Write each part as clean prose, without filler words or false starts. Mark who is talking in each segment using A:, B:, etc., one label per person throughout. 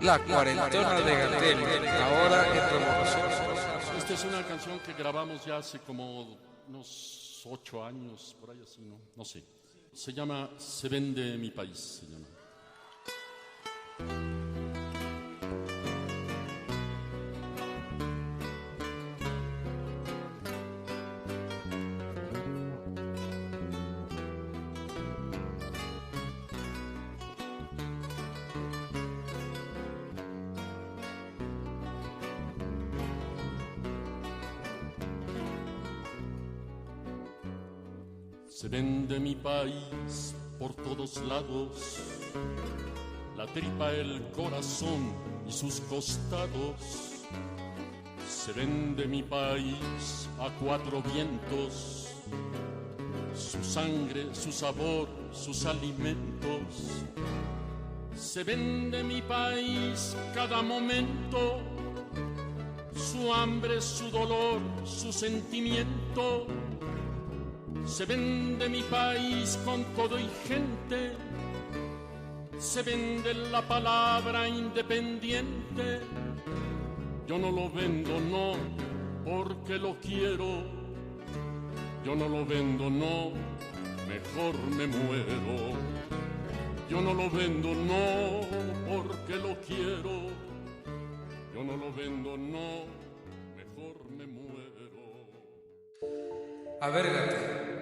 A: La cuarentona de Gatell, ahora en Revolución.
B: Esta es una canción que grabamos ya hace como unos 8 años, por ahí así, no sé. Se llama Se vende mi país, se llama. Se vende mi país por todos lados, la tripa, el corazón y sus costados. Se vende mi país a 4 vientos, su sangre, su sabor, sus alimentos. Se vende mi país cada momento, su hambre, su dolor, su sentimiento. Se vende mi país con todo y gente, se vende la palabra independiente. Yo no lo vendo, no, porque lo quiero. Yo no lo vendo, no, mejor me muero. Yo no lo vendo, no, porque lo quiero. Yo no lo vendo, no, mejor me muero.
A: A ver, Gatell.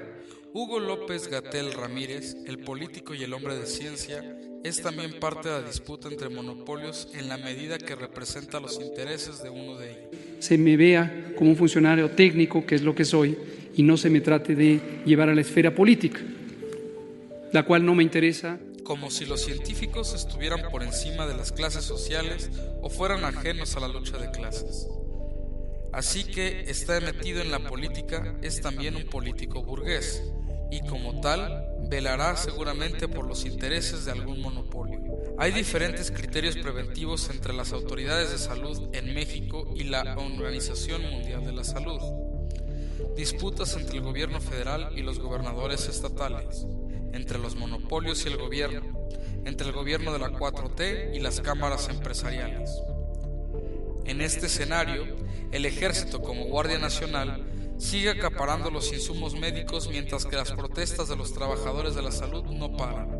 A: Hugo López Gatell Ramírez, el político y el hombre de ciencia, es también parte de la disputa entre monopolios en la medida que representa los intereses de uno de ellos.
C: Se me vea como un funcionario técnico, que es lo que soy, y no se me trate de llevar a la esfera política, la cual no me interesa.
A: Como si los científicos estuvieran por encima de las clases sociales o fueran ajenos a la lucha de clases. Así que está metido en la política, es también un político burgués, y como tal, velará seguramente por los intereses de algún monopolio. Hay diferentes criterios preventivos entre las autoridades de salud en México y la Organización Mundial de la Salud. Disputas entre el gobierno federal y los gobernadores estatales, entre los monopolios y el gobierno, entre el gobierno de la 4T y las cámaras empresariales. En este escenario, el ejército como Guardia Nacional sigue acaparando los insumos médicos mientras que las protestas de los trabajadores de la salud no paran.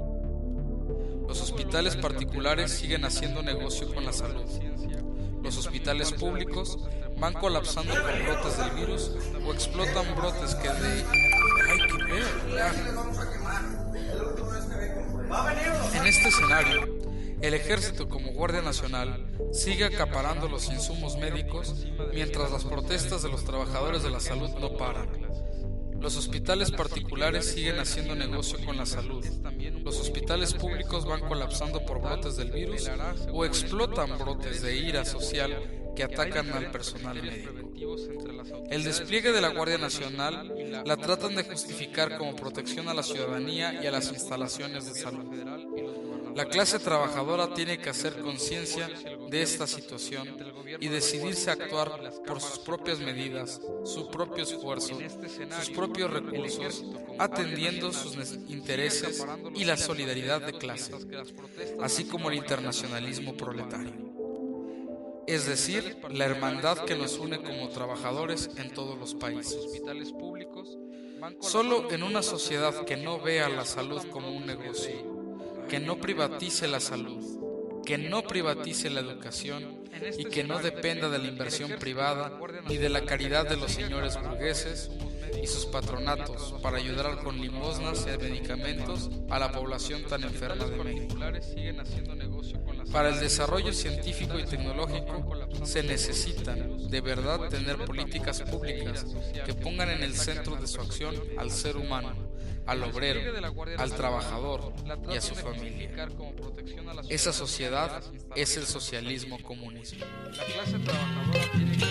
A: Los hospitales particulares siguen haciendo negocio con la salud. Los hospitales públicos van colapsando por brotes del virus o explotan brotes que de... ¡Hay que ver! En este escenario, el ejército como Guardia Nacional sigue acaparando los insumos médicos mientras las protestas de los trabajadores de la salud no paran. Los hospitales particulares siguen haciendo negocio con la salud. Los hospitales públicos van colapsando por brotes del virus o explotan brotes de ira social que atacan al personal médico. El despliegue de la Guardia Nacional la tratan de justificar como protección a la ciudadanía y a las instalaciones de salud. La clase trabajadora tiene que hacer conciencia de esta situación y decidirse a actuar por sus propias medidas, su propio esfuerzo, sus propios recursos, atendiendo sus intereses y la solidaridad de clase, así como el internacionalismo proletario. Es decir, la hermandad que nos une como trabajadores en todos los países. Solo en una sociedad que no vea la salud como un negocio, que no privatice la salud, que no privatice la educación y que no dependa de la inversión privada ni de la caridad de los señores burgueses y sus patronatos para ayudar con limosnas y medicamentos a la población tan enferma de México. Para el desarrollo científico y tecnológico se necesitan de verdad tener políticas públicas que pongan en el centro de su acción al ser humano, al obrero, al trabajador y a su familia. Esa sociedad es el socialismo comunista. La clase trabajadora tiene que...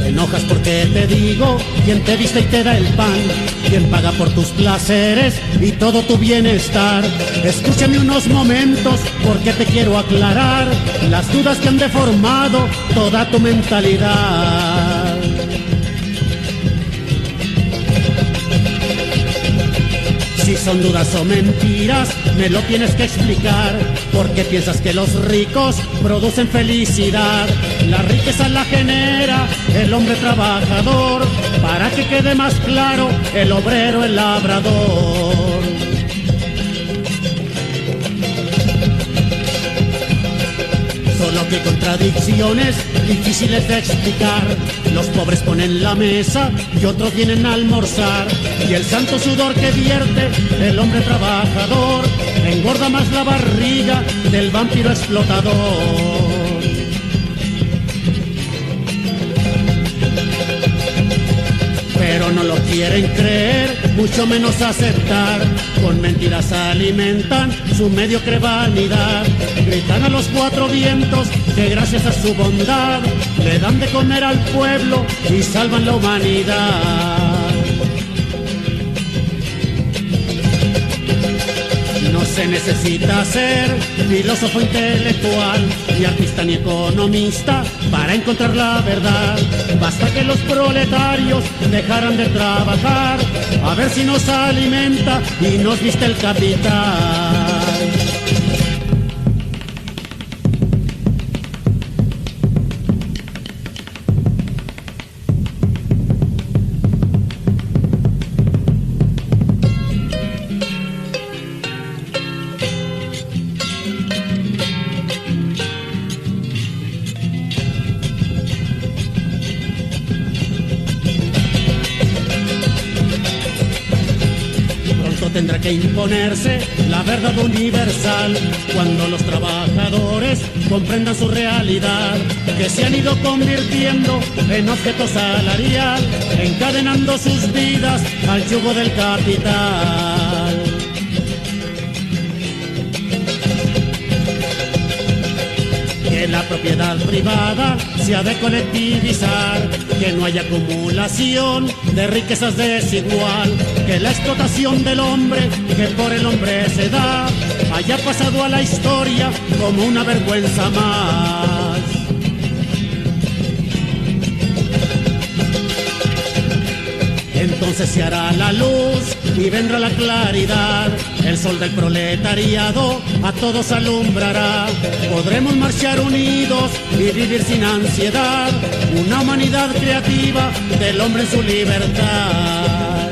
D: Te enojas porque te digo quién te viste y te da el pan. quien paga por tus placeres y todo tu bienestar. Escúchame unos momentos porque te quiero aclarar las dudas que han deformado toda tu mentalidad. Si son dudas o mentiras, me lo tienes que explicar. Porque piensas que los ricos producen felicidad. La riqueza la genera el hombre trabajador. Para que quede más claro, el obrero, el labrador. Solo que contradicciones difíciles de explicar. Los pobres ponen la mesa y otros vienen a almorzar. Y el santo sudor que vierte el hombre trabajador engorda más la barriga del vampiro explotador. Pero no lo quieren creer, mucho menos aceptar. Con mentiras alimentan su mediocre vanidad. Gritan a los cuatro vientos que gracias a su bondad le dan de comer al pueblo y salvan la humanidad. No se necesita ser filósofo intelectual, ni artista ni economista para encontrar la verdad. Basta que los proletarios dejaran de trabajar, a ver si nos alimenta y nos viste el capital. Tendrá que imponerse la verdad universal cuando los trabajadores comprendan su realidad, que se han ido convirtiendo en objeto salarial, encadenando sus vidas al yugo del capital. Que la propiedad privada se ha de colectivizar, que no haya acumulación de riquezas desigual, que la explotación del hombre que por el hombre se da haya pasado a la historia como una vergüenza más. Entonces se hará la luz y vendrá la claridad. El sol del proletariado a todos alumbrará. Podremos marchar unidos y vivir sin ansiedad. Una humanidad creativa del hombre en su libertad.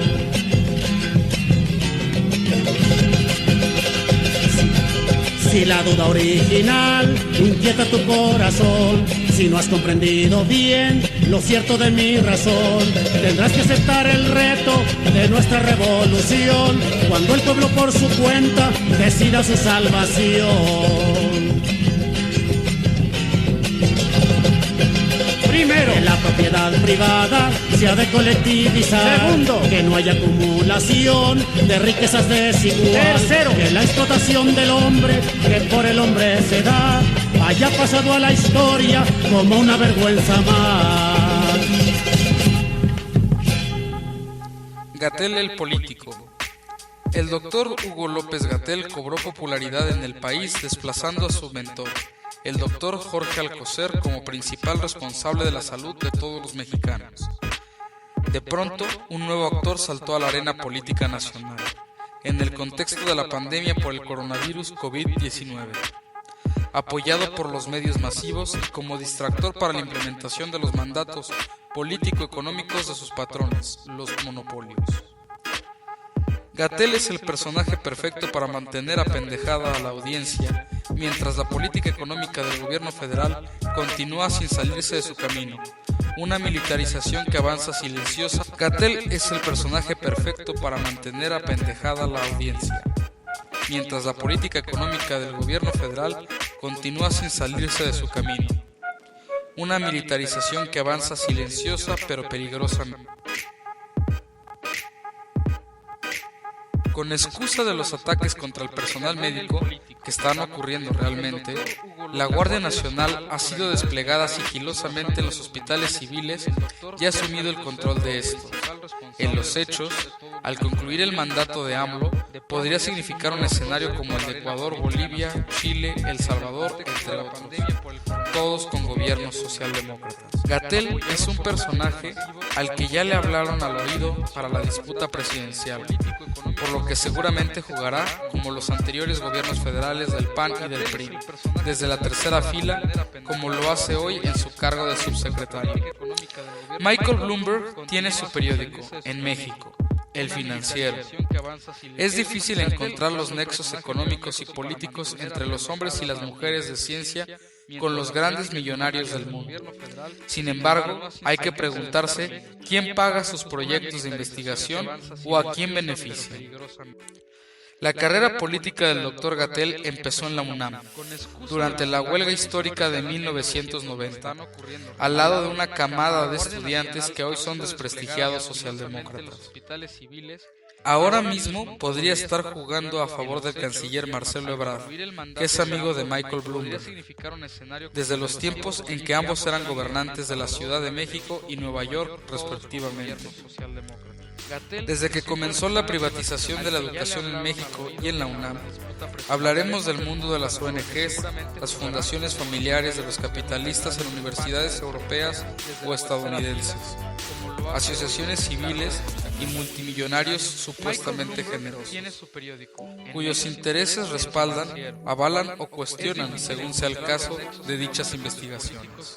D: Si la duda original inquieta tu corazón, si no has comprendido bien lo cierto de mi razón, tendrás que aceptar el reto de nuestra revolución, cuando el pueblo por su cuenta decida su salvación. Primero, que la propiedad privada se ha de colectivizar. Segundo, que no haya acumulación de riquezas desigual. Tercero, que la explotación del hombre que por el hombre se da haya pasado a la historia como una vergüenza más.
A: Gatell el político. El doctor Hugo López Gatell cobró popularidad en el país desplazando a su mentor, el doctor Jorge Alcocer, como principal responsable de la salud de todos los mexicanos. De pronto, un nuevo actor saltó a la arena política nacional, en el contexto de la pandemia por el coronavirus COVID-19, apoyado por los medios masivos y como distractor para la implementación de los mandatos político-económicos de sus patrones, los monopolios. Gatell es el personaje perfecto para mantener apendejada a la audiencia, mientras la política económica del gobierno federal continúa sin salirse de su camino, una militarización que avanza silenciosa. Gatell es el personaje perfecto para mantener apendejada a la audiencia, mientras la política económica del gobierno federal continúa sin salirse de su camino, una militarización que avanza silenciosa pero peligrosamente. Con excusa de los ataques contra el personal médico, que están ocurriendo realmente, la Guardia Nacional ha sido desplegada sigilosamente en los hospitales civiles y ha asumido el control de estos. En los hechos, al concluir el mandato de AMLO, podría significar un escenario como el de Ecuador, Bolivia, Chile, El Salvador, entre otros, todos con gobiernos socialdemócratas. Gatell es un personaje al que ya le hablaron al oído para la disputa presidencial, por lo que seguramente jugará como los anteriores gobiernos federales del PAN y del PRI, desde la tercera fila, como lo hace hoy en su cargo de subsecretario. Michael Bloomberg tiene su periódico en México, El Financiero. Es difícil encontrar los nexos económicos y políticos entre los hombres y las mujeres de ciencia con los grandes millonarios del mundo. Sin embargo, hay que preguntarse quién paga sus proyectos de investigación o a quién beneficia. La carrera política del Dr. Gatell empezó en la UNAM, durante la huelga histórica de 1990, al lado de una camada de estudiantes que hoy son desprestigiados socialdemócratas. Ahora mismo podría estar jugando a favor del canciller Marcelo Ebrard, que es amigo de Michael Bloomberg, desde los tiempos en que ambos eran gobernantes de la Ciudad de México y Nueva York, respectivamente. Desde que comenzó la privatización de la educación en México y en la UNAM, hablaremos del mundo de las ONGs, las fundaciones familiares de los capitalistas en universidades europeas o estadounidenses, asociaciones civiles y multimillonarios supuestamente generosos, cuyos intereses respaldan, avalan o cuestionan, según sea el caso, de dichas investigaciones.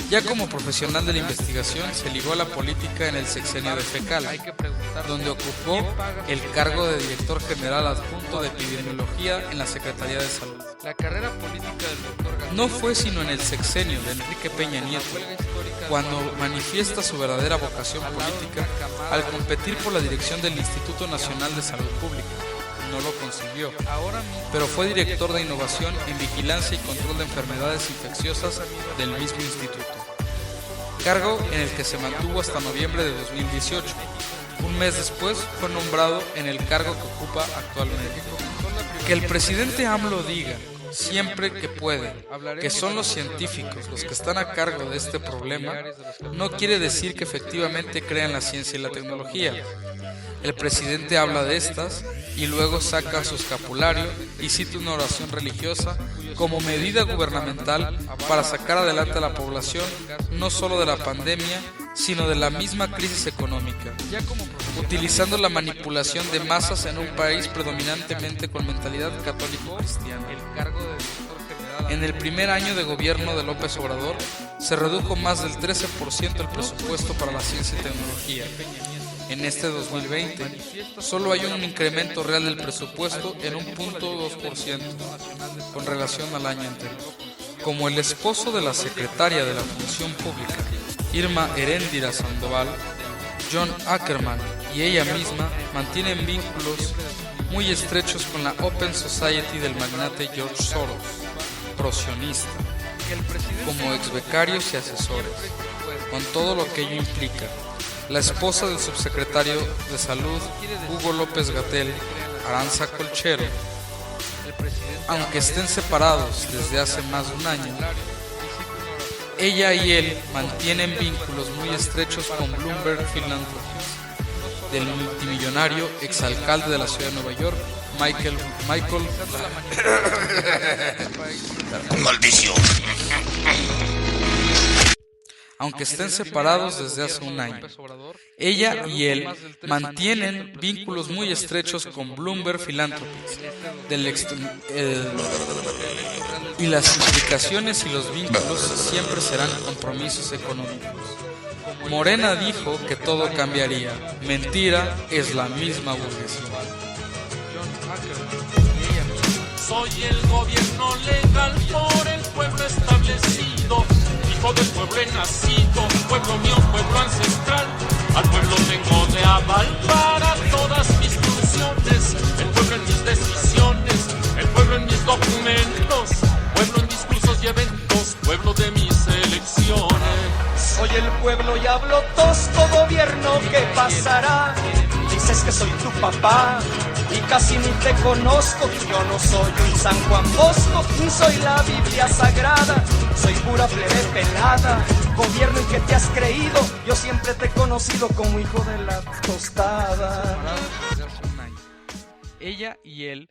A: Ya como profesional de la investigación, se ligó a la política en el sexenio de Fekal, donde ocupó el cargo de director general adjunto de epidemiología en la Secretaría de Salud. La carrera política del Dr. Gatell no fue sino en el sexenio de Enrique Peña Nieto, cuando manifiesta su verdadera vocación política al competir por la dirección del Instituto Nacional de Salud Pública. No lo consiguió, pero fue director de innovación en vigilancia y control de enfermedades infecciosas del mismo instituto, cargo en el que se mantuvo hasta noviembre de 2018. Un mes después fue nombrado en el cargo que ocupa actualmente. Que el presidente AMLO diga, siempre que puede, que son los científicos los que están a cargo de este problema, no quiere decir que efectivamente crean la ciencia y la tecnología. El presidente habla de estas y luego saca su escapulario y cita una oración religiosa como medida gubernamental para sacar adelante a la población no solo de la pandemia, sino de la misma crisis económica, utilizando la manipulación de masas en un país predominantemente con mentalidad católico-cristiana. En el primer año de gobierno de López Obrador se redujo más del 13% el presupuesto para la ciencia y tecnología. En este 2020, solo hay un incremento real del presupuesto en 1.2% con relación al año anterior. Como el esposo de la secretaria de la Función Pública, Irma Heréndira Sandoval, John Ackerman y ella misma mantienen vínculos muy estrechos con la Open Society del magnate George Soros, prosionista, como exbecarios y asesores, con todo lo que ello implica. La esposa del subsecretario de Salud, Hugo López Gatell, Aranza Colchero, aunque estén separados desde hace más de un año, ella y él mantienen vínculos muy estrechos con Bloomberg Philanthropies, del multimillonario exalcalde de la ciudad de Nueva York, Michael.
E: ¡Maldición!
A: Aunque estén separados desde hace un año, ella y él mantienen vínculos muy estrechos con Bloomberg Philanthropies, y las implicaciones y los vínculos siempre serán compromisos económicos. Morena dijo que todo cambiaría. Mentira, es la misma burguesía.
F: Soy el gobierno legal por el pueblo establecido. Hijo del pueblo he nacido, pueblo mío, pueblo ancestral. Al pueblo tengo de aval para todas mis funciones. El pueblo en mis decisiones, el pueblo en mis documentos, pueblo en discursos y eventos, pueblo de mis elecciones.
G: Soy el pueblo y hablo tosco, gobierno que pasará. Dices que soy tu papá y casi ni te conozco. Yo no soy un San Juan Bosco, ni soy la Biblia sagrada. Soy pura plebe pelada, gobierno en que te has creído. Yo siempre te he conocido como hijo de la tostada.
A: Ella y él